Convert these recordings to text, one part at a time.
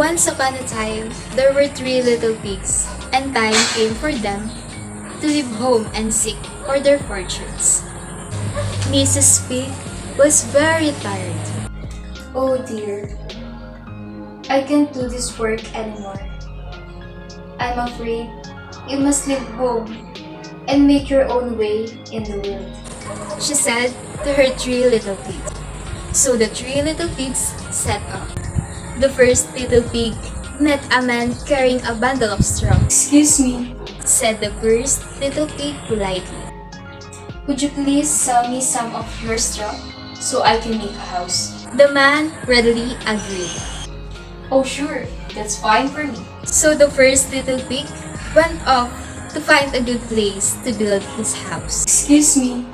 Once upon a time, there were three little pigs, and time came for them to leave home and seek for their fortunes. Mrs. Pig was very tired. Oh dear, I can't do this work anymore. I'm afraid you must leave home and make your own way in the world, She said to her three little pigs. So the three little pigs set off. The first little pig met a man carrying a bundle of straw. Excuse me, Said the first little pig politely. would you please sell me some of your straw so I can make a house? The man readily agreed. Oh sure, that's fine for me. So the first little pig went off to find a good place to build his house. Excuse me,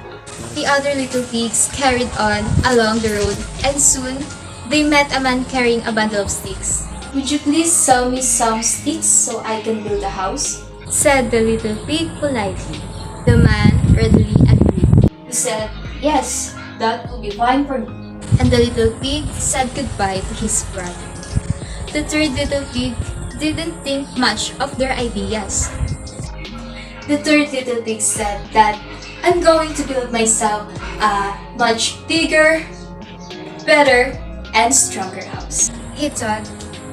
The other little pigs carried on along the road, and soon they met a man carrying a bundle of sticks. would you please sell me some sticks so I can build a house? Said the little pig politely. The man readily agreed, He said, yes, that will be fine for me. and the little pig said goodbye to his brother. The third little pig didn't think much of their ideas. The third little pig said that I'm going to build myself a much bigger, better, and stronger house. He thought,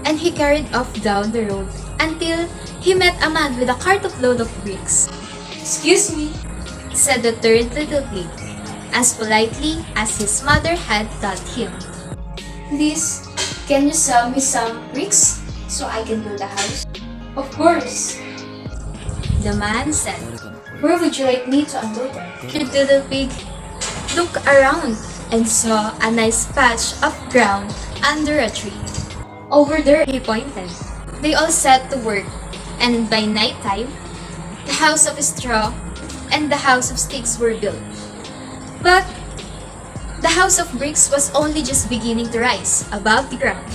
and he carried off down the road until he met a man with a cart of load of bricks. Excuse me, Said the third little pig, as politely as his mother had taught him. please, can you sell me some bricks so I can build a house? Of course. The man said. Where would you like me to unload them? The little pig looked around and saw a nice patch of ground under a tree. Over there. He pointed. They all set to work, and by night time, the house of straw and the house of sticks were built. But the house of bricks was only just beginning to rise above the ground.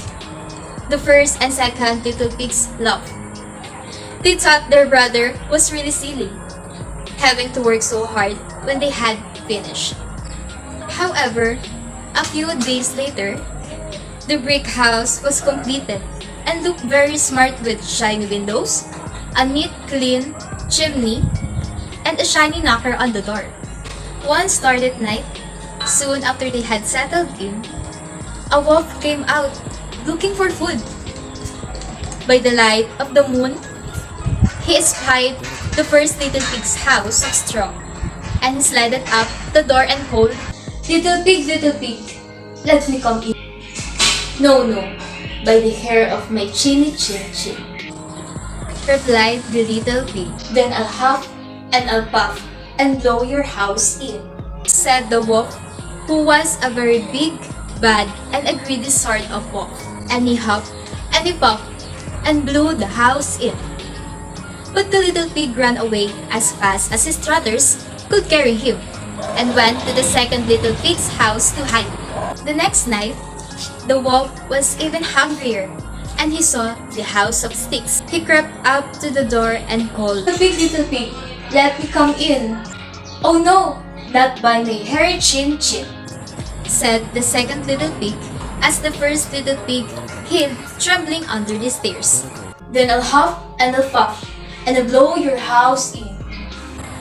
The first and second little pigs laughed. They thought their brother was really silly, having to work so hard when they had finished. However, a few days later, the brick house was completed and looked very smart with shiny windows, a neat, clean chimney, and a shiny knocker on the door. One starry night, soon after they had settled in, a wolf came out looking for food. By the light of the moon, he espied the first little pig's house of straw, and he slided up the door and called, Little pig, let me come in. No, no, by the hair of my chinny chin chin. replied the little pig. Then I'll huff and I'll puff and blow your house in. Said the wolf, who was a very big, bad, and a greedy sort of wolf. And he huffed and he puffed and blew the house in. But the little pig ran away as fast as his trotters could carry him, and went to the second little pig's house to hide. The next night, the wolf was even hungrier, and he saw the house of sticks. He crept up to the door and called, Little pig, let me come in. Oh no, not by my hairy chin chin. said the second little pig, as the first little pig hid trembling under the stairs. Then I'll huff and I'll puff and I'll blow your house in.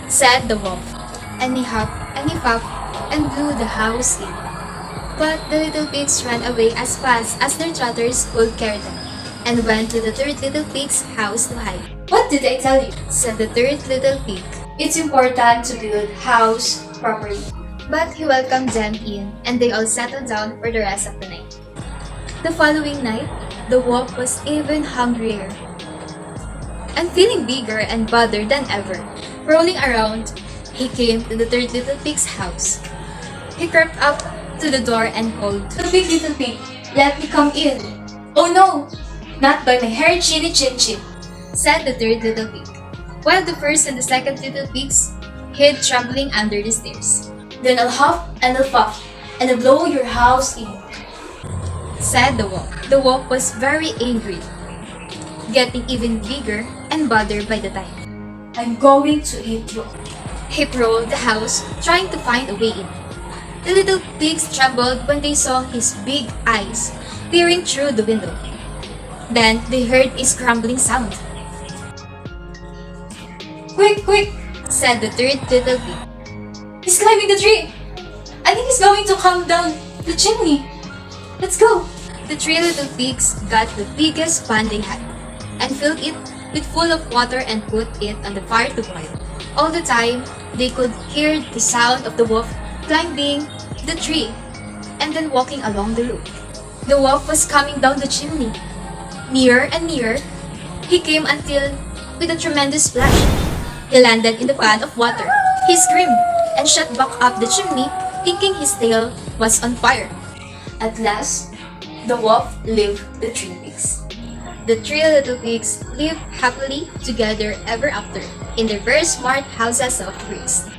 Said the wolf, and he huffed and he puffed and blew the house in. But the little pigs ran away as fast as their trotters could carry them, and went to the third little pig's house to hide. What did I tell you? Said the third little pig, It's important to build house properly. but he welcomed them in, and they all settled down for the rest of the night. The following night, the wolf was even hungrier, and feeling bigger and badder than ever. Rolling around, he came to the third little pig's house. He crept up to the door and called, Little pig, let me come in. Oh no, not by my hairy chinny chin chin. said the third little pig, while the first and the second little pigs hid trembling under the stairs. Then I'll huff and I'll puff and I'll blow your house in. Said the wolf. The wolf was very angry, getting even bigger and badder by the time. I'm going to eat you. He prowled the house, trying to find a way in. The little pigs trembled when they saw his big eyes peering through the window. Then they heard a scrambling sound. Quick, quick! Said the third little pig. He's climbing the tree! I think he's going to come down the chimney. Let's go! The three little pigs got the biggest pan they had and filled it with full of water and put it on the fire to boil. All the time, they could hear the sound of the wolf climbing the tree and then walking along the roof. The wolf was coming down the chimney. Nearer and nearer, he came until, with a tremendous splash, he landed in the pan of water. He screamed and shot back up the chimney, thinking his tail was on fire. At last, the wolf left the three pigs. The three little pigs lived happily together ever after in their very smart houses of bricks.